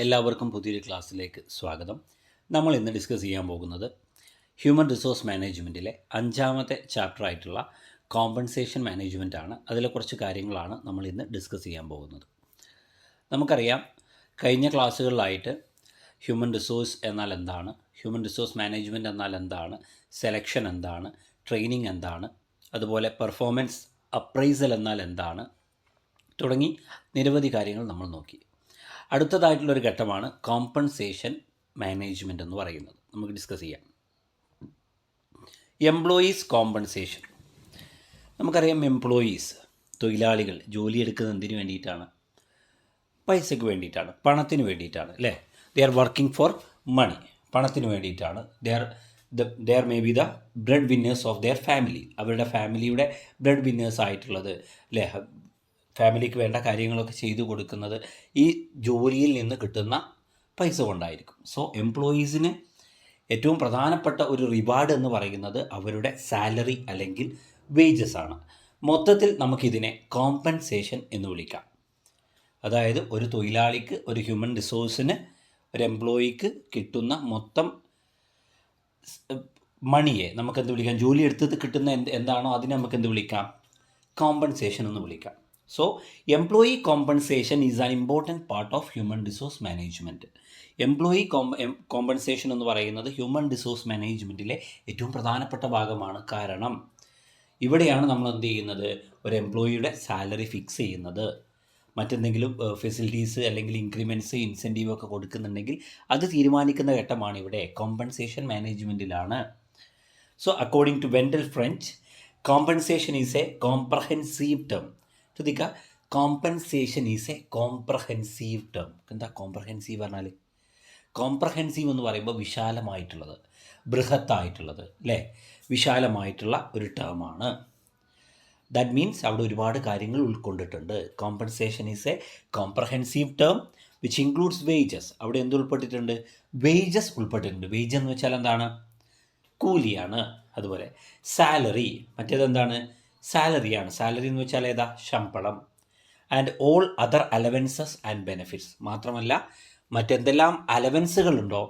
എല്ലാവർക്കും പുതിയൊരു ക്ലാസ്സിലേക്ക് സ്വാഗതം. നമ്മൾ ഇന്ന് ഡിസ്കസ് ചെയ്യാൻ പോകുന്നത് ഹ്യൂമൻ റിസോഴ്സ് മാനേജ്മെൻറ്റിലെ 5ാമത്തെ ചാപ്റ്റർ ആയിട്ടുള്ള കോമ്പൻസേഷൻ മാനേജ്മെൻ്റ് ആണ്. അതിലെ കുറച്ച് കാര്യങ്ങളാണ് നമ്മൾ ഇന്ന് ഡിസ്കസ് ചെയ്യാൻ പോകുന്നത്. നമുക്കറിയാം, കഴിഞ്ഞ ക്ലാസ്സുകളിലായിട്ട് ഹ്യൂമൻ റിസോഴ്സ് എന്നാൽ എന്താണ്, ഹ്യൂമൻ റിസോഴ്സ് മാനേജ്മെൻറ്റ് എന്നാൽ എന്താണ്, സെലക്ഷൻ എന്താണ്, ട്രെയിനിങ് എന്താണ്, അതുപോലെ പെർഫോമൻസ് അപ്രൈസൽ എന്നാൽ എന്താണ് തുടങ്ങി നിരവധി കാര്യങ്ങൾ നമ്മൾ നോക്കി. അടുത്തതായിട്ടുള്ളൊരു ഘട്ടമാണ് കോമ്പൻസേഷൻ മാനേജ്മെൻറ്റ് എന്ന് പറയുന്നത്. നമുക്ക് ഡിസ്കസ് ചെയ്യാം. Employees compensation. നമുക്കറിയാം, എംപ്ലോയീസ് തൊഴിലാളികൾ ജോലിയെടുക്കുന്നത് എന്തിനു വേണ്ടിയിട്ടാണ്? പൈസയ്ക്ക് വേണ്ടിയിട്ടാണ്, പണത്തിന് വേണ്ടിയിട്ടാണ്, അല്ലേ? They are working for money, പണത്തിന് വേണ്ടിയിട്ടാണ്. They are maybe the breadwinners of their family, അവരുടെ ഫാമിലിയുടെ ബ്രെഡ് വിന്നേഴ്സ് ആയിട്ടുള്ളത്, അല്ലേ? ഫാമിലിക്ക് വേണ്ട കാര്യങ്ങളൊക്കെ ചെയ്തു കൊടുക്കുന്നത് ഈ ജോലിയിൽ നിന്ന് കിട്ടുന്ന പൈസ കൊണ്ടായിരിക്കും. സോ എംപ്ലോയീസിന് ഏറ്റവും പ്രധാനപ്പെട്ട ഒരു റിവാർഡ് എന്ന് പറയുന്നത് അവരുടെ സാലറി അല്ലെങ്കിൽ വേജസ് ആണ്. മൊത്തത്തിൽ നമുക്കിതിനെ കോമ്പൻസേഷൻ എന്ന് വിളിക്കാം. അതായത് ഒരു തൊഴിലാളിക്ക്, ഒരു ഹ്യൂമൻ റിസോഴ്സിന്, ഒരു എംപ്ലോയിക്ക് കിട്ടുന്ന മൊത്തം മണിയെ നമുക്കെന്ത് വിളിക്കാം? ജോലി എടുത്തത് കിട്ടുന്ന എന്താണോ അതിനെ നമുക്കെന്ത് വിളിക്കാം? കോമ്പൻസേഷൻ എന്ന് വിളിക്കാം. So, employee compensation is an important part of human resource management. Employee compensation എന്ന് പറയുന്നത് ഹ്യൂമൻ റിസോഴ്സ് മാനേജ്മെൻറ്റിലെ ഏറ്റവും പ്രധാനപ്പെട്ട ഭാഗമാണ്. കാരണം ഇവിടെയാണ് നമ്മൾ എന്ത് ചെയ്യുന്നത്? ഒരു എംപ്ലോയിയുടെ സാലറി ഫിക്സ് ചെയ്യുന്നത്. മറ്റെന്തെങ്കിലും ഫെസിലിറ്റീസ് അല്ലെങ്കിൽ ഇൻക്രിമെൻറ്റ്സ്, ഇൻസെൻറ്റീവ് ഒക്കെ കൊടുക്കുന്നുണ്ടെങ്കിൽ അത് തീരുമാനിക്കുന്ന ഘട്ടമാണ് ഇവിടെ കോമ്പൻസേഷൻ മാനേജ്മെൻറ്റിലാണ്. So according to Wendell French, compensation is a comprehensive term. ശ്രദ്ധിക്കുക, compensation is a comprehensive term. എന്താ കോംപ്രഹെൻസീവ് പറഞ്ഞാൽ? കോംപ്രഹെൻസീവ് എന്ന് പറയുമ്പോൾ വിശാലമായിട്ടുള്ളത്, ബൃഹത്തായിട്ടുള്ളത്, അല്ലേ? വിശാലമായിട്ടുള്ള ഒരു ടേമാണ്. ദാറ്റ് മീൻസ് അവിടെ ഒരുപാട് കാര്യങ്ങൾ ഉൾക്കൊണ്ടിട്ടുണ്ട്. Compensation is a comprehensive term which includes wages. അവിടെ എന്ത് ഉൾപ്പെട്ടിട്ടുണ്ട്? വേജസ് ഉൾപ്പെട്ടിട്ടുണ്ട്. വേജ് എന്ന് വെച്ചാൽ എന്താണ്? കൂലിയാണ്. അതുപോലെ സാലറി, മറ്റേതെന്താണ്? സാലറിയാണ്. സാലറി എന്ന് വെച്ചാൽ ഏതാ? ശമ്പളം. And all other allowances and benefits. മാത്രമല്ല മറ്റെന്തെല്ലാം അലവൻസുകളുണ്ടോ,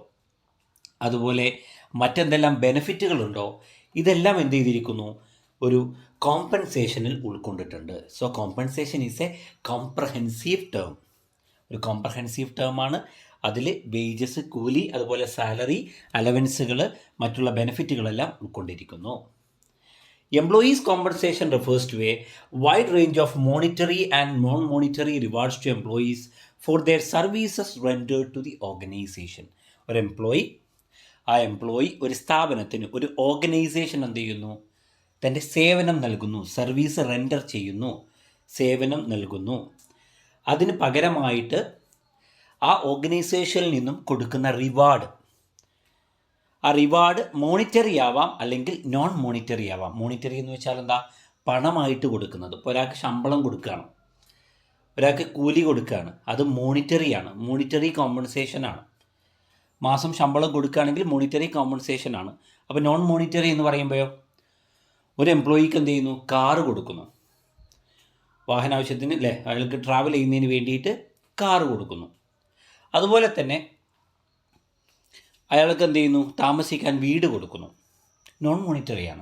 അതുപോലെ മറ്റെന്തെല്ലാം ബെനിഫിറ്റുകളുണ്ടോ, ഇതെല്ലാം എന്ത് ചെയ്തിരിക്കുന്നു? ഒരു കോമ്പൻസേഷനിൽ ഉൾക്കൊണ്ടിട്ടുണ്ട്. So compensation is a comprehensive term. ഒരു കോംപ്രഹെൻസീവ് ടേമാണ്. അതിൽ വേജസ്, കൂലി, അതുപോലെ സാലറി, അലവൻസുകൾ, മറ്റുള്ള ബെനിഫിറ്റുകളെല്ലാം ഉൾക്കൊണ്ടിരിക്കുന്നു. Employees' compensation refers to a wide range of monetary and non-monetary rewards to employees for their services rendered to the organization. ഒരു എംപ്ലോയി ഒരു സ്ഥാപനത്തിന്, ഒരു ഓർഗനൈസേഷൻ എന്ത് ചെയ്യുന്നു? തൻ്റെ സേവനം നൽകുന്നു, സർവീസ് റെൻഡർ ചെയ്യുന്നു, സേവനം നൽകുന്നു. അതിന് പകരമായിട്ട് ആ ഓർഗനൈസേഷനിൽ നിന്നും കൊടുക്കുന്ന റിവാർഡ്, ആ റിവാർഡ് മോണിറ്ററി ആവാം അല്ലെങ്കിൽ നോൺ മോണിറ്ററി ആവാം. മോണിറ്ററി എന്ന് വെച്ചാൽ എന്താ? പണമായിട്ട് കൊടുക്കുന്നത്. ഇപ്പോൾ ഒരാൾക്ക് ശമ്പളം കൊടുക്കുകയാണ്, ഒരാൾക്ക് കൂലി കൊടുക്കുകയാണ്, അത് മോണിറ്ററിയാണ്, മോണിറ്ററി കോമ്പൻസേഷനാണ്. മാസം ശമ്പളം കൊടുക്കുകയാണെങ്കിൽ മോണിറ്ററി കോമ്പൻസേഷനാണ്. അപ്പോൾ നോൺ മോണിറ്ററി എന്ന് പറയുമ്പോഴോ, ഒരു എംപ്ലോയിക്ക് എന്ത് ചെയ്യുന്നു? കാറ് കൊടുക്കുന്നു, വാഹനാവശ്യത്തിന്, അല്ലേ? അയാൾക്ക് ട്രാവൽ ചെയ്യുന്നതിന് വേണ്ടിയിട്ട് കാറ് കൊടുക്കുന്നു. അതുപോലെ തന്നെ അയാൾക്ക് എന്ത് ചെയ്യുന്നു? താമസിക്കാൻ വീട് കൊടുക്കുന്നു. നോൺ മോണിറ്ററിയാണ്.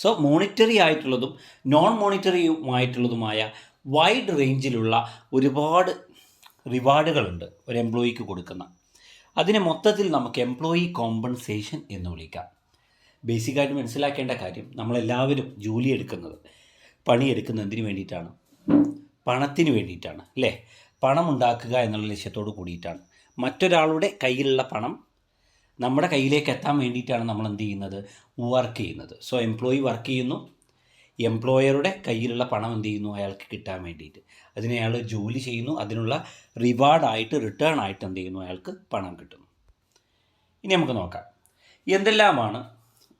സോ മോണിറ്ററി ആയിട്ടുള്ളതും നോൺ മോണിറ്ററിയുമായിട്ടുള്ളതുമായ വൈഡ് റേഞ്ചിലുള്ള ഒരുപാട് റിവാർഡുകളുണ്ട് ഒരു എംപ്ലോയിക്ക് കൊടുക്കുന്ന. അതിനെ മൊത്തത്തിൽ നമുക്ക് എംപ്ലോയി കോമ്പൻസേഷൻ എന്ന് വിളിക്കാം. ബേസിക്കായിട്ട് മനസ്സിലാക്കേണ്ട കാര്യം, നമ്മളെല്ലാവരും ജോലിയെടുക്കുന്നത്, പണിയെടുക്കുന്നത് എന്തിനു വേണ്ടിയിട്ടാണ്? പണത്തിന് വേണ്ടിയിട്ടാണ്, അല്ലേ? പണം ഉണ്ടാക്കുക എന്നുള്ള ലക്ഷ്യത്തോട് കൂടിയിട്ടാണ്. മറ്റൊരാളുടെ കയ്യിലുള്ള പണം നമ്മുടെ കയ്യിലേക്ക് എത്താൻ വേണ്ടിയിട്ടാണ് നമ്മൾ എന്ത് ചെയ്യുന്നത്? വർക്ക് ചെയ്യുന്നത്. സോ എംപ്ലോയി വർക്ക് ചെയ്യുന്നു, എംപ്ലോയറുടെ കയ്യിലുള്ള പണം എന്ത് ചെയ്യുന്നു? അയാൾക്ക് കിട്ടാൻ വേണ്ടിയിട്ട്. അതിനെ അയാൾ ജോലി ചെയ്യുന്നു, അതിനുള്ള റിവാർഡായിട്ട്, റിട്ടേൺ ആയിട്ട് എന്ത് ചെയ്യുന്നു? അയാൾക്ക് പണം കിട്ടുന്നു. ഇനി നമുക്ക് നോക്കാം എന്തെല്ലാമാണ്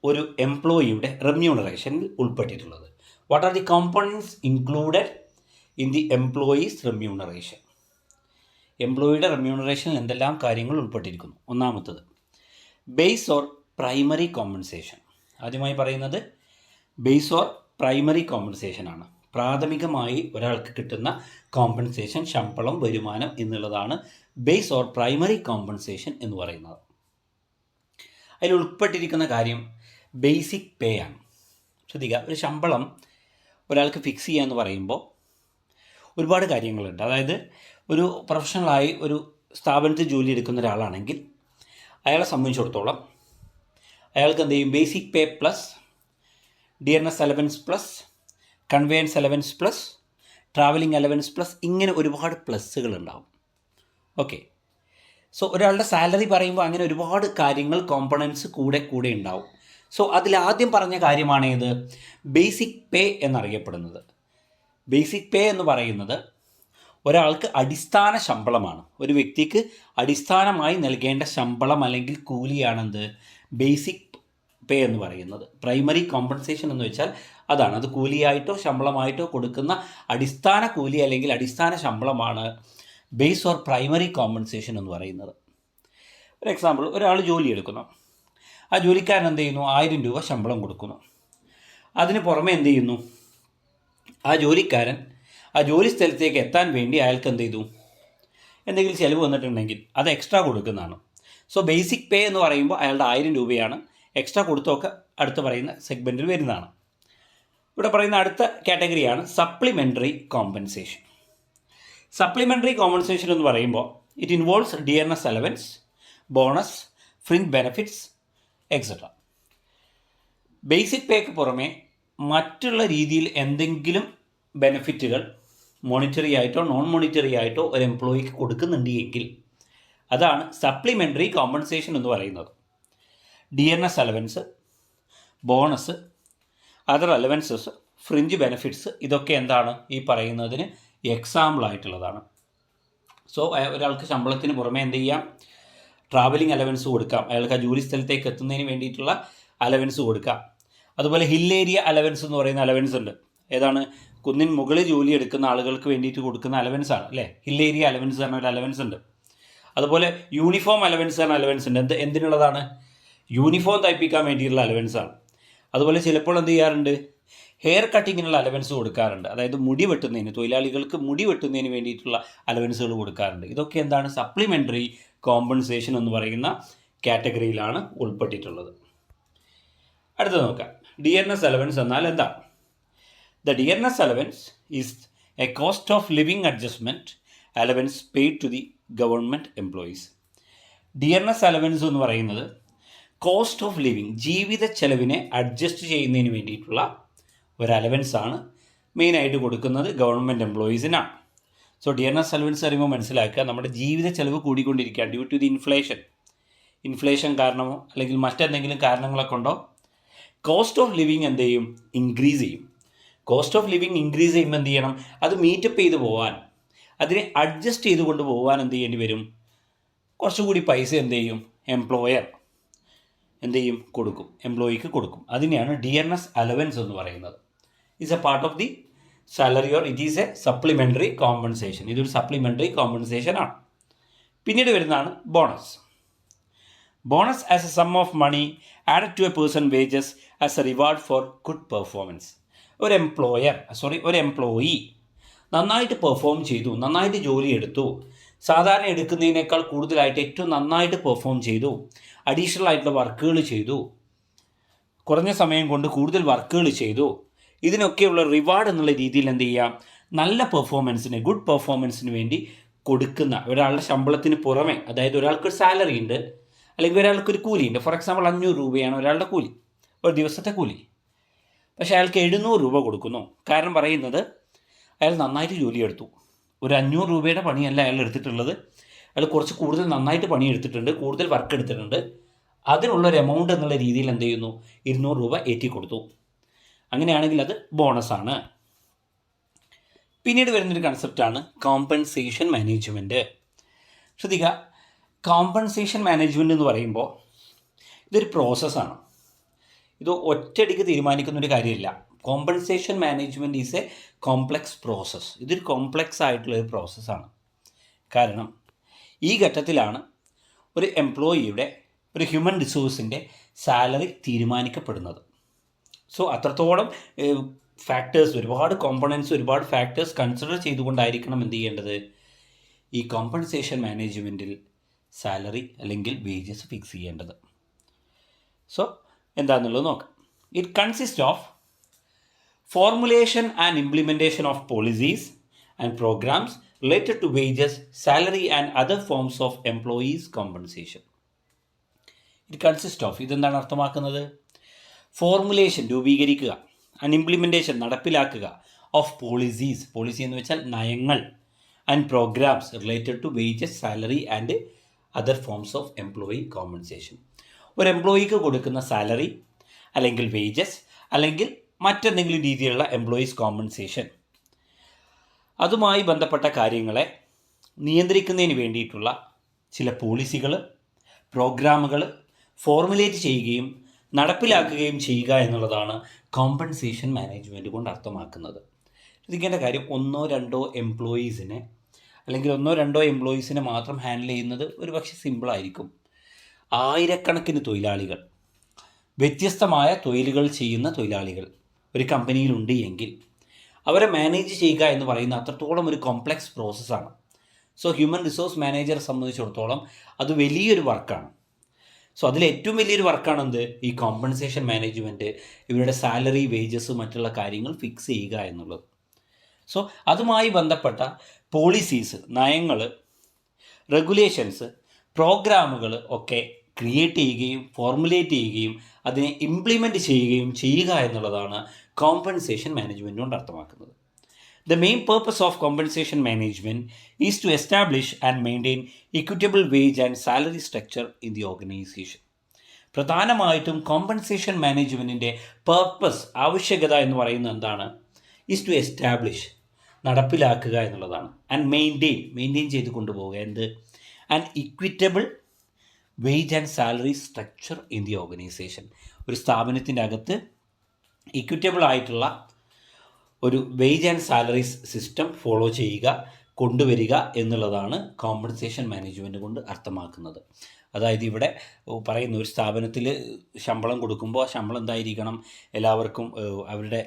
ഒരു എംപ്ലോയിയുടെ റെമ്യൂണറേഷനിൽ ഉൾപ്പെട്ടിട്ടുള്ളത്. What are the components included in the employees remuneration. എംപ്ലോയിയുടെ റെമ്യൂണറേഷനിൽ എന്തെല്ലാം കാര്യങ്ങൾ ഉൾപ്പെട്ടിരിക്കുന്നു? ഒന്നാമത്തത് ബേസ് ഓർ പ്രൈമറി കോമ്പൻസേഷൻ. ആദ്യമായി പറയുന്നത് ബേസ് ഓർ പ്രൈമറി കോമ്പൻസേഷൻ ആണ്. പ്രാഥമികമായി ഒരാൾക്ക് കിട്ടുന്ന കോമ്പൻസേഷൻ, ശമ്പളം, വരുമാനം എന്നുള്ളതാണ് ബേസ് ഓർ പ്രൈമറി കോമ്പൻസേഷൻ എന്ന് പറയുന്നത്. അതിൽ ഉൾപ്പെട്ടിരിക്കുന്ന കാര്യം ബേസിക് പേ ആണ്. ശ്രദ്ധിക്കുക, ഒരു ശമ്പളം ഒരാൾക്ക് ഫിക്സ് ചെയ്യുക എന്ന് പറയുമ്പോൾ ഒരുപാട് കാര്യങ്ങളുണ്ട്. അതായത് ഒരു പ്രൊഫഷണലായി ഒരു സ്ഥാപനത്തിൽ ജോലി എടുക്കുന്ന ഒരാളാണെങ്കിൽ അയാളെ സംബന്ധിച്ചിടത്തോളം അയാൾക്ക് എന്ത് ചെയ്യും, basic pay plus dearness allowance plus conveyance allowance plus travelling allowance plus, ഇങ്ങനെ ഒരുപാട് പ്ലസ്സുകൾ ഉണ്ടാവും. ഓക്കെ, സോ ഒരാളുടെ സാലറി പറയുമ്പോൾ അങ്ങനെ ഒരുപാട് കാര്യങ്ങൾ കോമ്പണൻസ് കൂടെ കൂടെ ഉണ്ടാവും. സോ അതിലാദ്യം പറഞ്ഞ കാര്യമാണ് ഏത്, ബേസിക് പേ എന്നറിയപ്പെടുന്നത്. ബേസിക് പേ എന്ന് പറയുന്നത് ഒരാൾക്ക് അടിസ്ഥാന ശമ്പളമാണ്. ഒരു വ്യക്തിക്ക് അടിസ്ഥാനമായി നൽകേണ്ട ശമ്പളം അല്ലെങ്കിൽ കൂലിയാണെന്ത്, ബേസിക് പേ എന്ന് പറയുന്നത്. പ്രൈമറി കോമ്പൻസേഷൻ എന്ന് വെച്ചാൽ അതാണ്, അത് കൂലിയായിട്ടോ ശമ്പളമായിട്ടോ കൊടുക്കുന്ന അടിസ്ഥാന കൂലി അല്ലെങ്കിൽ അടിസ്ഥാന ശമ്പളമാണ് ബേസ് ഓർ പ്രൈമറി കോമ്പൻസേഷൻ എന്ന് പറയുന്നത്. ഒരു എക്സാമ്പിൾ, ഒരാൾ ജോലി എടുക്കുന്നു, ആ ജോലിക്കാരൻ എന്ത് ചെയ്യുന്നു, 1000 രൂപ ശമ്പളം കൊടുക്കുന്നു. അതിന് പുറമെ എന്ത് ചെയ്യുന്നു, ആ ജോലിക്കാരൻ ആ ജോലി സ്ഥലത്തേക്ക് എത്താൻ വേണ്ടി അയാൾക്ക് എന്ത് ചെയ്തു, എന്തെങ്കിലും ചിലവ് വന്നിട്ടുണ്ടെങ്കിൽ അത് എക്സ്ട്രാ കൊടുക്കുന്നതാണ്. സോ ബേസിക് പേ എന്ന് പറയുമ്പോൾ അയാളുടെ 1000 രൂപയാണ്, എക്സ്ട്രാ കൊടുത്തൊക്കെ അടുത്ത് പറയുന്ന സെഗ്മെൻറ്റിൽ വരുന്നതാണ്. ഇവിടെ പറയുന്ന അടുത്ത കാറ്റഗറിയാണ് സപ്ലിമെൻ്ററി കോമ്പൻസേഷൻ. സപ്ലിമെൻ്ററി കോമ്പൻസേഷൻ എന്ന് പറയുമ്പോൾ it involves dearness allowance, bonus, fringe benefits etcetera. Basic പേക്ക് പുറമെ മറ്റുള്ള രീതിയിൽ എന്തെങ്കിലും ബെനഫിറ്റുകൾ മോണിറ്ററി ആയിട്ടോ നോൺ മോണിറ്ററി ആയിട്ടോ ഒരു എംപ്ലോയിക്ക് കൊടുക്കുന്നുണ്ട് എങ്കിൽ അതാണ് സപ്ലിമെൻ്ററി കോമ്പൻസേഷൻ എന്ന് പറയുന്നത്. Dearness allowance, bonus, other allowances, fringe benefits, ഇതൊക്കെ എന്താണ് ഈ പറയുന്നതിന് എക്സാമ്പിളായിട്ടുള്ളതാണ്. സോ ഒരാൾക്ക് ശമ്പളത്തിന് പുറമെ എന്ത് ചെയ്യാം, ട്രാവലിംഗ് അലവൻസ് കൊടുക്കാം, അയാൾക്ക് ആ ജോലി സ്ഥലത്തേക്ക് എത്തുന്നതിന് വേണ്ടിയിട്ടുള്ള അലവൻസ് കൊടുക്കാം. അതുപോലെ ഹിൽ ഏരിയ അലവൻസ് എന്ന് പറയുന്ന അലവൻസ് ഉണ്ട്. ഏതാണ്, കുന്നിൻ മുകളിൽ ജോലി എടുക്കുന്ന ആളുകൾക്ക് വേണ്ടിയിട്ട് കൊടുക്കുന്ന അലവൻസ് ആണ് അല്ലേ, ഹിൽ ഏരിയ അലവൻസ് പറഞ്ഞ ഒരു അലവൻസ് ഉണ്ട്. അതുപോലെ യൂണിഫോം അലവൻസ് പറഞ്ഞ അലവൻസ് ഉണ്ട്. എന്തിനുള്ളതാണ്, യൂണിഫോം തയ്പ്പിക്കാൻ വേണ്ടിയിട്ടുള്ള അലവൻസ് ആണ്. അതുപോലെ ചിലപ്പോൾ എന്ത് ചെയ്യാറുണ്ട്, ഹെയർ കട്ടിങ്ങിനുള്ള അലവൻസ് കൊടുക്കാറുണ്ട്. അതായത് മുടി വെട്ടുന്നതിന്, തൊഴിലാളികൾക്ക് മുടി വെട്ടുന്നതിന് വേണ്ടിയിട്ടുള്ള അലവൻസുകൾ കൊടുക്കാറുണ്ട്. ഇതൊക്കെ എന്താണ്, സപ്ലിമെൻ്ററി കോമ്പൻസേഷൻ എന്ന് പറയുന്ന കാറ്റഗറിയിലാണ് ഉൾപ്പെട്ടിട്ടുള്ളത്. അടുത്തത് നോക്കാം, ഡിയർനെസ് അലവൻസ് എന്നാൽ എന്താണ്? The dearness allowance is a cost of living adjustment allowance paid to the government employees. Dearness allowance എന്ന് പറയുന്നത് കോസ്റ്റ് ഓഫ് ലിവിങ്, ജീവിത ചെലവിനെ അഡ്ജസ്റ്റ് ചെയ്യുന്നതിന് വേണ്ടിയിട്ടുള്ള ഒരു അലവൻസ് ആണ് മെയിനായിട്ട് കൊടുക്കുന്നത് ഗവൺമെൻറ് എംപ്ലോയീസിനാണ്. സോ ഡിയർനെസ് അലവൻസ് അറിയുമ്പോൾ മനസ്സിലാക്കുക, നമ്മുടെ ജീവിത ചെലവ് കൂടിക്കൊണ്ടിരിക്കുകയാണ് ഡ്യൂ ടു ദി ഇൻഫ്ലേഷൻ കാരണമോ അല്ലെങ്കിൽ മറ്റെന്തെങ്കിലും കാരണങ്ങളെ കൊണ്ടോ കോസ്റ്റ് ഓഫ് ലിവിങ് എന്ത് ചെയ്യും, ഇൻക്രീസ് ചെയ്യും. കോസ്റ്റ് ഓഫ് ലിവിങ് ഇൻക്രീസ് ചെയ്യുമ്പോൾ എന്ത് ചെയ്യണം, അത് മീറ്റപ്പ് ചെയ്ത് പോകാൻ, അതിനെ അഡ്ജസ്റ്റ് ചെയ്ത് കൊണ്ട് പോകാൻ എന്ത് ചെയ്യേണ്ടി വരും, കുറച്ചുകൂടി പൈസ എന്ത് ചെയ്യും, എംപ്ലോയർ എന്ത് ചെയ്യും, കൊടുക്കും, എംപ്ലോയിക്ക് കൊടുക്കും. അതിനെയാണ് ഡിയർനെസ് അലവൻസ് എന്ന് പറയുന്നത്. It's a part of the salary or it is a supplementary compensation. ഇതൊരു സപ്ലിമെൻ്ററി കോമ്പൻസേഷൻ ആണ്. പിന്നീട് വരുന്നതാണ് bonus. Bonus as a sum of money added to a person wages as a reward for good performance. ഒരു employee നന്നായിട്ട് perform ചെയ്തു, നന്നായിട്ട് ജോലി എടുത്തു, സാധാരണ എടുക്കുന്നതിനേക്കാൾ കൂടുതലായിട്ട് ഏറ്റവും നന്നായിട്ട് പെർഫോം ചെയ്തു, അഡീഷണൽ ആയിട്ടുള്ള വർക്കുകൾ ചെയ്തു, കുറഞ്ഞ സമയം കൊണ്ട് കൂടുതൽ വർക്കുകൾ ചെയ്തു, ഇതിനൊക്കെയുള്ള റിവാർഡ് എന്നുള്ള രീതിയിൽ എന്ത് ചെയ്യാം, നല്ല പെർഫോമൻസിന്, ഗുഡ് പെർഫോമൻസിന് വേണ്ടി കൊടുക്കുന്ന ഒരാളുടെ ശമ്പളത്തിന് പുറമെ, അതായത് ഒരാൾക്കൊരു സാലറി ഉണ്ട് അല്ലെങ്കിൽ ഒരാൾക്കൊരു കൂലിയുണ്ട്. ഫോർ എക്സാമ്പിൾ 500 രൂപയാണ് ഒരാളുടെ കൂലി, ഒരു ദിവസത്തെ കൂലി. പക്ഷേ അയാൾക്ക് 700 രൂപ കൊടുക്കുന്നു. കാരണം പറയുന്നത് അയാൾ നന്നായിട്ട് ജോലിയെടുത്തു. ഒരു 500 രൂപയുടെ പണിയല്ല അയാൾ എടുത്തിട്ടുള്ളത്, അയാൾ കുറച്ച് കൂടുതൽ നന്നായിട്ട് പണിയെടുത്തിട്ടുണ്ട്, കൂടുതൽ വർക്ക് എടുത്തിട്ടുണ്ട്. അതിനുള്ളൊരു എമൗണ്ട് എന്നുള്ള രീതിയിൽ എന്ത് ചെയ്യുന്നു, 200 രൂപ ഏറ്റി കൊടുത്തു. അങ്ങനെയാണെങ്കിൽ അത് ബോണസാണ്. പിന്നീട് വരുന്നൊരു കൺസെപ്റ്റാണ് കോമ്പൻസേഷൻ മാനേജ്മെൻറ്റ്. ശ്രദ്ധിക്കുക, കോമ്പൻസേഷൻ മാനേജ്മെൻറ്റ് എന്ന് പറയുമ്പോൾ ഇതൊരു പ്രോസസ്സാണ്. ഇത് ഒറ്റയടിക്ക് തീരുമാനിക്കുന്നൊരു കാര്യമില്ല. Compensation management is A complex process. ഇതൊരു കോംപ്ലക്സ് ആയിട്ടുള്ളൊരു പ്രോസസ്സാണ്. കാരണം ഈ ഘട്ടത്തിലാണ് ഒരു എംപ്ലോയിയുടെ, ഒരു ഹ്യൂമൻ റിസോഴ്സിൻ്റെ സാലറി തീരുമാനിക്കപ്പെടുന്നത്. സോ അത്രത്തോളം ഫാക്ടേഴ്സ്, ഒരുപാട് കോമ്പണൻസ്, ഒരുപാട് ഫാക്ടേഴ്സ് കൺസിഡർ ചെയ്തുകൊണ്ടായിരിക്കണം എന്ത് ചെയ്യേണ്ടത്, ഈ കോമ്പൻസേഷൻ മാനേജ്മെൻറ്റിൽ സാലറി അല്ലെങ്കിൽ വേജസ് ഫിക്സ് ചെയ്യേണ്ടത്. സോ എന്താണെന്നുള്ളത് നോക്കാം. It consist of formulation and implementation of policies and programs related to wages, salary and other forms of employees' compensation. It consists of, ഇതെന്താണ് അർത്ഥമാക്കുന്നത്? ഫോർമുലേഷൻ രൂപീകരിക്കുക, ആൻഡ് ഇംപ്ലിമെൻറ്റേഷൻ നടപ്പിലാക്കുക, of policies, policy എന്ന് വെച്ചാൽ നയങ്ങൾ, and programmes related to wages, salary and other forms of employee compensation. ഒരു എംപ്ലോയിക്ക് കൊടുക്കുന്ന സാലറി അല്ലെങ്കിൽ വേജസ് അല്ലെങ്കിൽ മറ്റെന്തെങ്കിലും രീതിയിലുള്ള എംപ്ലോയീസ് കോമ്പൻസേഷൻ, അതുമായി ബന്ധപ്പെട്ട കാര്യങ്ങളെ നിയന്ത്രിക്കുന്നതിന് വേണ്ടിയിട്ടുള്ള ചില പോളിസികൾ, പ്രോഗ്രാമുകൾ ഫോർമുലേറ്റ് ചെയ്യുകയും നടപ്പിലാക്കുകയും ചെയ്യുക എന്നുള്ളതാണ് കോമ്പൻസേഷൻ മാനേജ്മെൻറ്റ് കൊണ്ട് അർത്ഥമാക്കുന്നത്. ശ്രദ്ധിക്കേണ്ട കാര്യം, ഒന്നോ രണ്ടോ എംപ്ലോയീസിനെ മാത്രം ഹാൻഡിൽ ചെയ്യുന്നത് ഒരു പക്ഷേ സിമ്പിളായിരിക്കും. ആയിരക്കണക്കിന് തൊഴിലാളികൾ, വ്യത്യസ്തമായ തൊഴിലുകൾ ചെയ്യുന്ന തൊഴിലാളികൾ ഒരു കമ്പനിയിലുണ്ട് എങ്കിൽ അവരെ മാനേജ് ചെയ്യുക എന്ന് പറയുന്ന അത്രത്തോളം ഒരു കോംപ്ലക്സ് പ്രോസസ്സാണ്. സോ ഹ്യൂമൻ റിസോഴ്സ് മാനേജറെ സംബന്ധിച്ചിടത്തോളം അത് വലിയൊരു വർക്കാണ്. സോ അതിൽ ഏറ്റവും വലിയൊരു വർക്കാണെന്ത്? ഈ കോമ്പൻസേഷൻ മാനേജ്മെൻറ്റ്, ഇവരുടെ സാലറി, വേജസ്, മറ്റുള്ള കാര്യങ്ങൾ ഫിക്സ് ചെയ്യുക എന്നുള്ളത്. സോ അതുമായി ബന്ധപ്പെട്ട പോളിസീസ്, നയങ്ങൾ, റെഗുലേഷൻസ്, പ്രോഗ്രാമുകൾ ഒക്കെ ക്രിയേറ്റ് ചെയ്യുകയും ഫോർമുലേറ്റ് ചെയ്യുകയും അതിനെ ഇംപ്ലിമെൻറ്റ് ചെയ്യുക എന്നുള്ളതാണ് കോമ്പൻസേഷൻ മാനേജ്മെൻറ്റ് കൊണ്ട് അർത്ഥമാക്കുന്നത്. The main purpose of compensation management is to establish and maintain equitable wage and salary structure in the organisation. പ്രധാനമായിട്ടും കോമ്പൻസേഷൻ മാനേജ്മെൻറ്റിൻ്റെ പർപ്പസ്, ആവശ്യകത എന്ന് പറയുന്നത് എന്താണ്? ഈസ് ടു എസ്റ്റാബ്ലിഷ്, നടപ്പിലാക്കുക എന്നുള്ളതാണ്, ആൻഡ് മെയിൻറ്റെയിൻ ചെയ്ത് കൊണ്ടുപോവുക. എന്ത്? And equitable wage and salary structure in the organisation. ഒരു സ്ഥാപനത്തിൻ്റെ അകത്ത് ഇക്വിറ്റബിൾ ആയിട്ടുള്ള ഒരു wage and salary system follow ചെയ്യുക, കൊണ്ടുവരിക എന്നുള്ളതാണ് കോമ്പൻസേഷൻ മാനേജ്മെൻറ്റ് കൊണ്ട് അർത്ഥമാക്കുന്നത്. അതായത് ഇവിടെ പറയുന്ന ഒരു സ്ഥാപനത്തിൽ ശമ്പളം കൊടുക്കുമ്പോൾ ആ ശമ്പളം എന്തായിരിക്കണം? എല്ലാവർക്കും അവരുടെ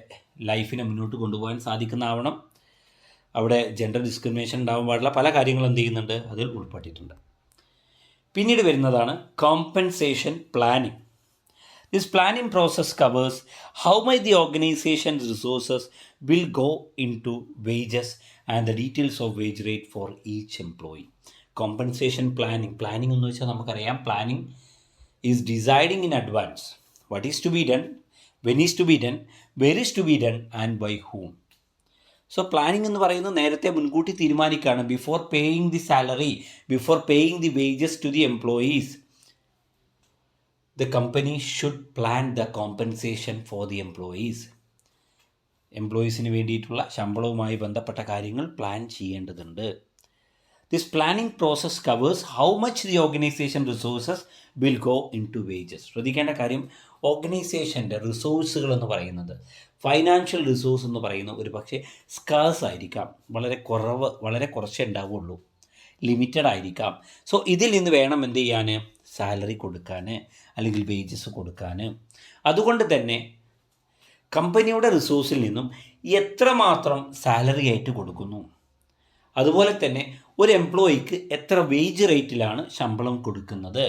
ലൈഫിനെ മുന്നോട്ട് കൊണ്ടുപോകാൻ സാധിക്കുന്നതാവണം. അവിടെ ജെൻഡർ ഡിസ്ക്രിമിനേഷൻ ഉണ്ടാവാൻ പാടില്ല. പല കാര്യങ്ങളും എന്ത് ചെയ്യുന്നുണ്ട്? അതിൽ ഉൾപ്പെട്ടിട്ടുണ്ട്. പിന്നീട് വരുന്നതാണ് compensation planning. This planning process covers how much the organization resources will go into wages and the details of wage rate for each employee. Compensation planning എന്ന് വെച്ചാൽ നമുക്കറിയാം, planning is deciding in advance what is to be done, when is to be done, where is to be done and by whom. So planning എന്ന് പറയുന്നത് നേരത്തെ മുൻകൂട്ടി തീരുമാനിക്കുകയാണ്. Before paying the salary, before paying the wages to the employees, the company should plan the compensation for the employees. എംപ്ലോയീസിന് വേണ്ടിയിട്ടുള്ള ശമ്പളവുമായി ബന്ധപ്പെട്ട കാര്യങ്ങൾ പ്ലാൻ ചെയ്യേണ്ടതുണ്ട്. This planning process covers how much the organization resources will go into wages. ശ്രദ്ധിക്കേണ്ട കാര്യം, ഓർഗനൈസേഷൻ്റെ റിസോഴ്സുകൾ എന്ന് പറയുന്നത്, ഫൈനാൻഷ്യൽ റിസോഴ്സ് എന്ന് പറയുന്നത് ഒരു പക്ഷേ സ്കാർസ് ആയിരിക്കാം, വളരെ കുറച്ചേ ഉണ്ടാവുള്ളൂ, ലിമിറ്റഡ് ആയിരിക്കാം. സോ ഇതിൽ നിന്ന് വേണം എന്ത് ചെയ്യാൻ? സാലറി കൊടുക്കാൻ അല്ലെങ്കിൽ വേജസ് കൊടുക്കാൻ. അതുകൊണ്ട് തന്നെ കമ്പനിയുടെ റിസോഴ്സിൽ നിന്നും എത്രമാത്രം സാലറി ആയിട്ട് കൊടുക്കുന്നു, അതുപോലെ തന്നെ ഒരു എംപ്ലോയിക്ക് എത്ര വേജ് റേറ്റിലാണ് ശമ്പളം കൊടുക്കുന്നത്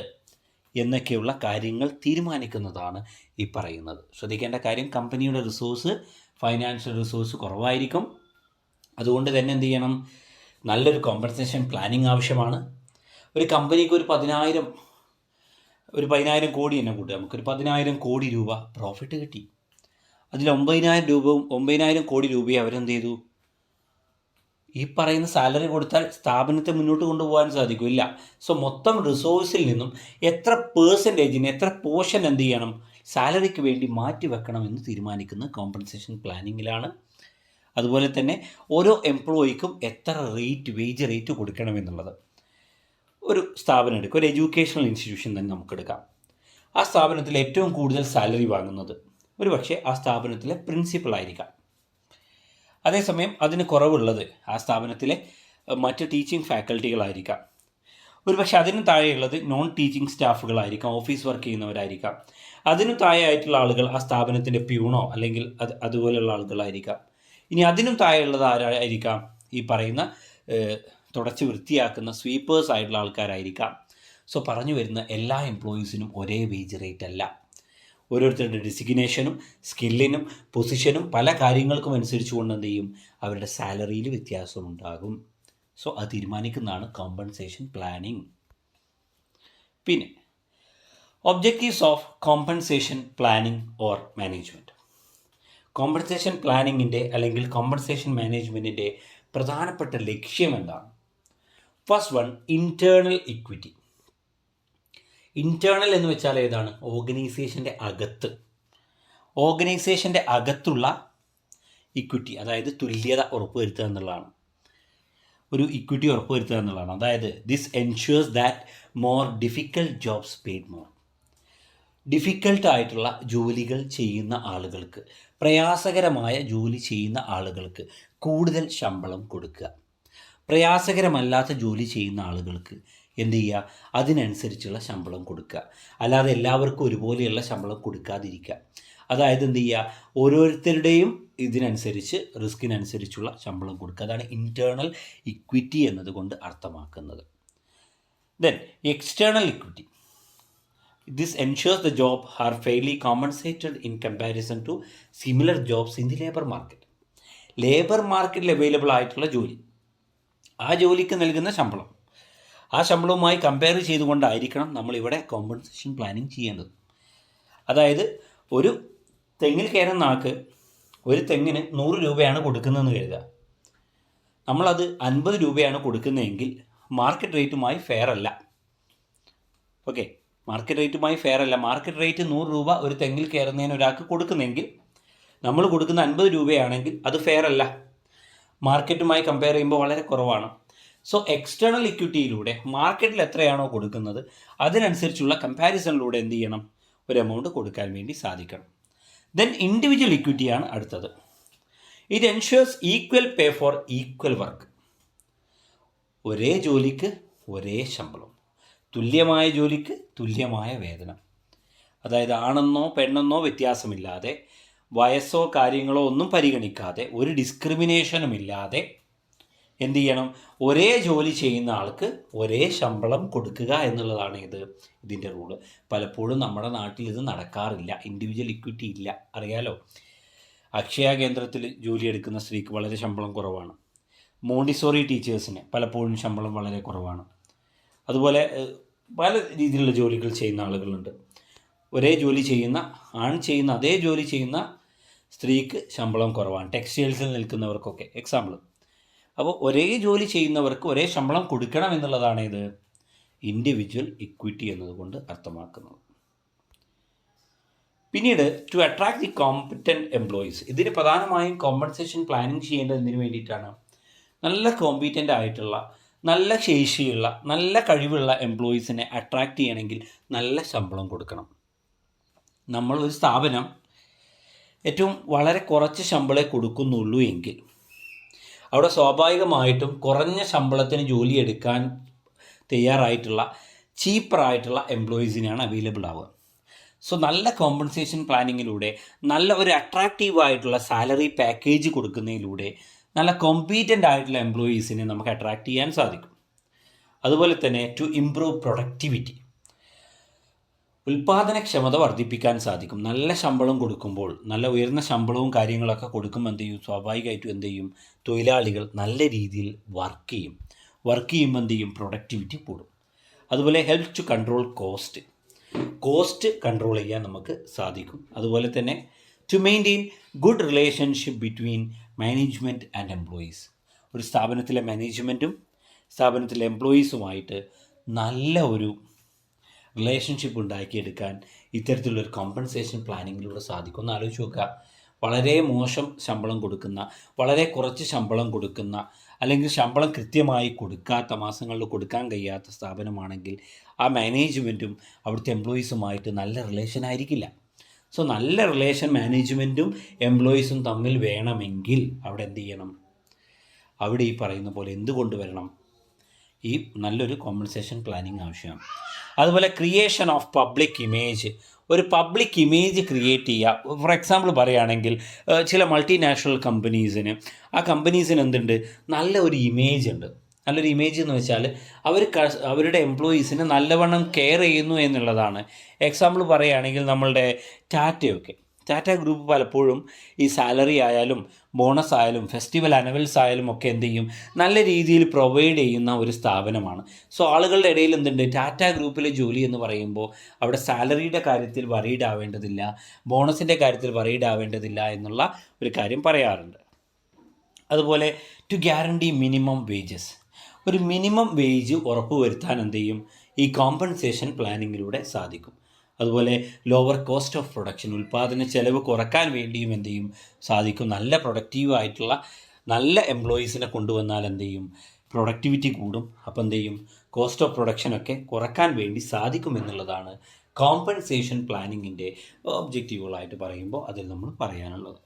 എന്നൊക്കെയുള്ള കാര്യങ്ങൾ തീരുമാനിക്കുന്നതാണ് ഈ പറയുന്നത്. ശ്രദ്ധിക്കേണ്ട കാര്യം, കമ്പനിയുടെ റിസോഴ്സ്, ഫൈനാൻഷ്യൽ റിസോഴ്സ് കുറവായിരിക്കും. അതുകൊണ്ട് തന്നെ എന്ത് ചെയ്യണം? നല്ലൊരു കോമ്പൻസേഷൻ പ്ലാനിങ് ആവശ്യമാണ്. ഒരു കമ്പനിക്ക് ഒരു 10,000 കോടി തന്നെ കൂട്ടുക, നമുക്കൊരു 10,000 കോടി രൂപ പ്രോഫിറ്റ് കിട്ടി. അതിൽ 9,000 കോടി രൂപയെ അവരെന്ത് ചെയ്തു? ഈ പറയുന്ന സാലറി കൊടുത്താൽ സ്ഥാപനത്തെ മുന്നോട്ട് കൊണ്ടുപോകാൻ സാധിക്കില്ല. സോ മൊത്തം റിസോഴ്സിൽ നിന്നും എത്ര പേഴ്സൻറ്റേജിന്, എത്ര പോർഷൻ എന്ത് ചെയ്യണം? സാലറിക്ക് വേണ്ടി മാറ്റി വെക്കണം എന്ന് തീരുമാനിക്കുന്ന കോമ്പൻസേഷൻ പ്ലാനിങ്ങിലാണ്. അതുപോലെ തന്നെ ഓരോ എംപ്ലോയിക്കും എത്ര വേജ് റേറ്റ് കൊടുക്കണം എന്നുള്ളത്. ഒരു സ്ഥാപനം എടുക്കുക, ഒരു എഡ്യൂക്കേഷണൽ ഇൻസ്റ്റിറ്റ്യൂഷൻ തന്നെ നമുക്കെടുക്കാം. ആ സ്ഥാപനത്തിൽ ഏറ്റവും കൂടുതൽ സാലറി വാങ്ങുന്നത് ഒരു പക്ഷേ ആ സ്ഥാപനത്തിലെ പ്രിൻസിപ്പളായിരിക്കാം. അതേസമയം അതിന് കുറവുള്ളത് ആ സ്ഥാപനത്തിലെ മറ്റ് ടീച്ചിങ് ഫാക്കൽറ്റികളായിരിക്കാം. ഒരുപക്ഷെ അതിന് താഴെയുള്ളത് നോൺ ടീച്ചിങ് സ്റ്റാഫുകളായിരിക്കാം, ഓഫീസ് വർക്ക് ചെയ്യുന്നവരായിരിക്കാം. അതിനും താഴെയായിട്ടുള്ള ആളുകൾ ആ സ്ഥാപനത്തിൻ്റെ പ്യൂണോ അല്ലെങ്കിൽ അതുപോലെയുള്ള ആളുകളായിരിക്കാം. ഇനി അതിനും താഴെയുള്ളത് ആരായിരിക്കാം? ഈ പറയുന്ന തുടച്ച് വൃത്തിയാക്കുന്ന സ്വീപ്പേഴ്സ് ആയിട്ടുള്ള ആൾക്കാരായിരിക്കാം. സോ പറഞ്ഞു വരുന്ന എല്ലാ എംപ്ലോയീസിനും ഒരേ വേജ് റേറ്റ് അല്ല. ഓരോരുത്തരുടെ ഡെസിഗ്നേഷനും സ്കില്ലിനും പൊസിഷനും പല കാര്യങ്ങൾക്കും അനുസരിച്ചുകൊണ്ട് എന്ത് ചെയ്യും, അവരുടെ സാലറിയിൽ വ്യത്യാസമുണ്ടാകും. സോ അത് തീരുമാനിക്കുന്നതാണ് കോമ്പൻസേഷൻ പ്ലാനിങ്. പിന്നെ objectives of compensation planning or management. Compensation പ്ലാനിങ്ങിൻ്റെ അല്ലെങ്കിൽ കോമ്പൻസേഷൻ മാനേജ്മെൻറ്റിൻ്റെ പ്രധാനപ്പെട്ട ലക്ഷ്യം എന്താണ്? First one, internal equity. Internal എന്ന് വെച്ചാൽ ഏതാണ്? ഓർഗനൈസേഷൻ്റെ അകത്തുള്ള ഇക്വിറ്റി, അതായത് തുല്യത ഉറപ്പുവരുത്തുക എന്നുള്ളതാണ്. ഒരു ഇക്വിറ്റി ഉറപ്പുവരുത്തുക എന്നുള്ളതാണ്. അതായത് this ensures that more difficult jobs paid more. ഡിഫിക്കൽട്ടായിട്ടുള്ള ജോലികൾ ചെയ്യുന്ന ആളുകൾക്ക്, പ്രയാസകരമായ ജോലി ചെയ്യുന്ന ആളുകൾക്ക് കൂടുതൽ ശമ്പളം കൊടുക്കുക. പ്രയാസകരമല്ലാത്ത ജോലി ചെയ്യുന്ന ആളുകൾക്ക് എന്ത് ചെയ്യുക, അതിനനുസരിച്ചുള്ള ശമ്പളം കൊടുക്കുക. അല്ലാതെ എല്ലാവർക്കും ഒരുപോലെയുള്ള ശമ്പളം കൊടുക്കാതിരിക്കുക. അതായത് എന്ത് ചെയ്യുക, ഓരോരുത്തരുടെയും ഇതിനനുസരിച്ച് റിസ്കിനനുസരിച്ചുള്ള ശമ്പളം കൊടുക്കുക. അതാണ് ഇൻറ്റേർണൽ ഇക്വിറ്റി എന്നതുകൊണ്ട് അർത്ഥമാക്കുന്നത്. Then external equity. This ensures the job are fairly compensated in comparison to similar jobs in the labour market. Labour മാർക്കറ്റിൽ അവൈലബിൾ ആയിട്ടുള്ള ജോലി, ആ ജോലിക്ക് നൽകുന്ന ശമ്പളം, ആ ശമ്പളവുമായി കമ്പയർ ചെയ്തുകൊണ്ടായിരിക്കണം നമ്മളിവിടെ കോമ്പൻസേഷൻ പ്ലാനിങ് ചെയ്യേണ്ടത്. അതായത് ഒരു തെങ്ങിൽ കയറുന്ന ആൾക്ക് ഒരു തെങ്ങിന് 100 രൂപയാണ് കൊടുക്കുന്നതെന്ന് കരുതുക. നമ്മളത് 50 രൂപയാണ് കൊടുക്കുന്നതെങ്കിൽ മാർക്കറ്റ് റേറ്റുമായി ഫെയർ അല്ല. ഓക്കെ, മാർക്കറ്റ് റേറ്റുമായി ഫെയർ അല്ല. മാർക്കറ്റ് റേറ്റ് 100 രൂപ ഒരു തെങ്ങിൽ കയറുന്നതിന് ഒരാൾക്ക് കൊടുക്കുന്നെങ്കിൽ നമ്മൾ കൊടുക്കുന്ന 50 രൂപയാണെങ്കിൽ അത് ഫെയർ അല്ല. മാർക്കറ്റുമായി കമ്പയർ ചെയ്യുമ്പോൾ വളരെ കുറവാണ്. സോ എക്സ്റ്റേണൽ ഇക്വിറ്റിയിലൂടെ മാർക്കറ്റിൽ എത്രയാണോ കൊടുക്കുന്നത് അതിനനുസരിച്ചുള്ള കമ്പാരിസണിലൂടെ എന്ത് ചെയ്യണം, ഒരു എമൗണ്ട് കൊടുക്കാൻ വേണ്ടി സാധിക്കണം. ദെൻ ഇൻഡിവിജ്വൽ ഇക്വിറ്റിയാണ് അടുത്തത്. It ensures equal pay for equal work. ഒരേ ജോലിക്ക് ഒരേ ശമ്പളം, തുല്യമായ ജോലിക്ക് തുല്യമായ വേതനം. അതായത് ആണെന്നോ പെണ്ണെന്നോ വ്യത്യാസമില്ലാതെ, വയസ്സോ കാര്യങ്ങളോ ഒന്നും പരിഗണിക്കാതെ, ഒരു ഡിസ്ക്രിമിനേഷനും ഇല്ലാതെ എന്ത് ചെയ്യണം, ഒരേ ജോലി ചെയ്യുന്ന ആൾക്ക് ഒരേ ശമ്പളം കൊടുക്കുക എന്നുള്ളതാണ് ഇതിൻ്റെ റൂള്. പലപ്പോഴും നമ്മുടെ നാട്ടിൽ ഇത് നടക്കാറില്ല. ഇൻഡിവിജ്വൽ ഇക്വിറ്റി ഇല്ല, അറിയാലോ. അക്ഷയ കേന്ദ്രത്തിൽ ജോലിയെടുക്കുന്ന സ്ത്രീക്ക് വളരെ ശമ്പളം കുറവാണ്. മോണ്ടിസോറി ടീച്ചേഴ്സിന് പലപ്പോഴും ശമ്പളം വളരെ കുറവാണ്. അതുപോലെ പല രീതിയിലുള്ള ജോലികൾ ചെയ്യുന്ന ആളുകളുണ്ട്. ഒരേ ജോലി ചെയ്യുന്ന അതേ ജോലി ചെയ്യുന്ന സ്ത്രീക്ക് ശമ്പളം കുറവാണ്. ടെക്സ്റ്റൈൽസിൽ നിൽക്കുന്നവർക്കൊക്കെ എക്സാമ്പിൾ. അപ്പോൾ ഒരേ ജോലി ചെയ്യുന്നവർക്ക് ഒരേ ശമ്പളം കൊടുക്കണം എന്നുള്ളതാണ് ഇൻഡിവിജ്വൽ ഇക്വിറ്റി എന്നതുകൊണ്ട് അർത്ഥമാക്കുന്നത്. പിന്നീട് to attract the competent employees. ഇതിന് പ്രധാനമായും കോമ്പൻസേഷൻ പ്ലാനിങ് ചെയ്യേണ്ടത് എന്തിനു വേണ്ടിയിട്ടാണ്? നല്ല കോമ്പീറ്റൻ്റ് ആയിട്ടുള്ള, നല്ല ശേഷിയുള്ള, നല്ല കഴിവുള്ള എംപ്ലോയീസിനെ അട്രാക്റ്റ് ചെയ്യണമെങ്കിൽ നല്ല ശമ്പളം കൊടുക്കണം. നമ്മൾ ഒരു സ്ഥാപനം ഏറ്റവും വളരെ കുറച്ച് ശമ്പളമേ കൊടുക്കുന്നുള്ളൂ എങ്കിൽ അവിടെ സ്വാഭാവികമായിട്ടും കുറഞ്ഞ ശമ്പളത്തിന് ജോലി എടുക്കാൻ തയ്യാറായിട്ടുള്ള ചീപ്പറായിട്ടുള്ള എംപ്ലോയീസിനെയാണ് അവൈലബിൾ ആവുക. സോ നല്ല കോമ്പൻസേഷൻ പ്ലാനിങ്ങിലൂടെ, നല്ല ഒരു അട്രാക്റ്റീവായിട്ടുള്ള സാലറി പാക്കേജ് കൊടുക്കുന്നതിലൂടെ നല്ല കോമ്പീറ്റൻ്റ് ആയിട്ടുള്ള എംപ്ലോയീസിനെ നമുക്ക് അട്രാക്റ്റ് ചെയ്യാൻ സാധിക്കും. അതുപോലെ തന്നെ ടു ഇംപ്രൂവ് പ്രൊഡക്ടിവിറ്റി, ഉൽപ്പാദനക്ഷമത വർദ്ധിപ്പിക്കാൻ സാധിക്കും. നല്ല ശമ്പളം കൊടുക്കുമ്പോൾ, നല്ല ഉയർന്ന ശമ്പളവും കാര്യങ്ങളൊക്കെ കൊടുക്കുമ്പോൾ എന്ത് ചെയ്യും, സ്വാഭാവികമായിട്ടും എന്ത് ചെയ്യും, തൊഴിലാളികൾ നല്ല രീതിയിൽ വർക്ക് ചെയ്യുമ്പോൾ എന്ത് ചെയ്യും, പ്രൊഡക്ടിവിറ്റി കൂടും. അതുപോലെ help to control cost control ചെയ്യാൻ നമുക്ക് സാധിക്കും. അതുപോലെ തന്നെ to maintain good relationship between management and employees. ഒരു സ്ഥാപനത്തിലെ മാനേജ്മെൻറ്റും സ്ഥാപനത്തിലെ എംപ്ലോയീസുമായിട്ട് നല്ല ഒരു റിലേഷൻഷിപ്പ് ഉണ്ടാക്കിയെടുക്കാൻ ഇത്തരത്തിലുള്ളൊരു കോമ്പൻസേഷൻ പ്ലാനിങ്ങിലൂടെ സാധിക്കും. ഒന്ന് ആലോചിച്ച് നോക്കുക. വളരെ മോശം ശമ്പളം കൊടുക്കുന്ന, വളരെ കുറച്ച് ശമ്പളം കൊടുക്കുന്ന, അല്ലെങ്കിൽ ശമ്പളം കൃത്യമായി കൊടുക്കാത്ത, മാസങ്ങളിൽ കൊടുക്കാൻ കഴിയാത്ത സ്ഥാപനമാണെങ്കിൽ ആ മാനേജ്മെൻറ്റും അവിടുത്തെ എംപ്ലോയീസുമായിട്ട് നല്ല റിലേഷൻ ആയിരിക്കില്ല. സോ നല്ല റിലേഷൻ മാനേജ്മെൻറ്റും എംപ്ലോയീസും തമ്മിൽ വേണമെങ്കിൽ അവിടെ എന്ത് ചെയ്യണം, അവിടെ ഈ പറയുന്ന പോലെ എന്ത് കൊണ്ടുവരണം, ഈ നല്ലൊരു കോമ്പൻസേഷൻ പ്ലാനിങ് ആവശ്യമാണ്. അതുപോലെ ക്രിയേഷൻ ഓഫ് പബ്ലിക് ഇമേജ്, ഒരു പബ്ലിക് ഇമേജ് ക്രിയേറ്റ് ചെയ്യുക. ഫോർ എക്സാമ്പിൾ പറയുകയാണെങ്കിൽ ചില മൾട്ടിനാഷണൽ കമ്പനീസിന്, ആ കമ്പനീസിന് എന്തുണ്ട്, നല്ല ഒരു ഇമേജ് ഉണ്ട്. നല്ലൊരു ഇമേജ് എന്ന് വെച്ചാൽ അവരുടെ എംപ്ലോയീസിനെ നല്ലവണ്ണം കെയർ ചെയ്യുന്നു എന്നുള്ളതാണ്. എക്സാമ്പിൾ പറയുകയാണെങ്കിൽ നമ്മളുടെ ടാറ്റ ഗ്രൂപ്പ് പലപ്പോഴും ഈ സാലറി ആയാലും ബോണസ് ആയാലും ഫെസ്റ്റിവൽ അനവൽസ് ആയാലും ഒക്കെ എന്ത് ചെയ്യും, നല്ല രീതിയിൽ പ്രൊവൈഡ് ചെയ്യുന്ന ഒരു സ്ഥാപനമാണ്. സോ ആളുകളുടെ ഇടയിൽ എന്തുണ്ട്, ടാറ്റ ഗ്രൂപ്പിലെ ജോലി എന്ന് പറയുമ്പോൾ അവിടെ സാലറിയുടെ കാര്യത്തിൽ വറീഡ് ആവേണ്ടതില്ല, ബോണസിൻ്റെ കാര്യത്തിൽ വറീഡ് ആവേണ്ടതില്ല എന്നുള്ള ഒരു കാര്യം പറയാറുണ്ട്. അതുപോലെ ടു ഗ്യാരണ്ടി മിനിമം വേജസ്, ഒരു മിനിമം വേജ് ഉറപ്പുവരുത്താൻ എന്ത് ചെയ്യും, ഈ കോമ്പൻസേഷൻ പ്ലാനിങ്ങിലൂടെ സാധിക്കും. അതുപോലെ ലോവർ കോസ്റ്റ് ഓഫ് പ്രൊഡക്ഷൻ, ഉൽപ്പാദന ചെലവ് കുറക്കാൻ വേണ്ടിയും എന്ത് ചെയ്യും സാധിക്കും. നല്ല പ്രൊഡക്റ്റീവായിട്ടുള്ള നല്ല എംപ്ലോയീസിനെ കൊണ്ടുവന്നാൽ എന്ത് ചെയ്യും, പ്രൊഡക്ടിവിറ്റി കൂടും. അപ്പോൾ എന്ത് ചെയ്യും, കോസ്റ്റ് ഓഫ് പ്രൊഡക്ഷനൊക്കെ കുറക്കാൻ വേണ്ടി സാധിക്കും എന്നുള്ളതാണ് കോമ്പൻസേഷൻ പ്ലാനിങ്ങിൻ്റെ ഒബ്ജക്റ്റീവുകളായിട്ട് പറയുമ്പോൾ അതിൽ നമ്മൾ പറയാനുള്ളത്.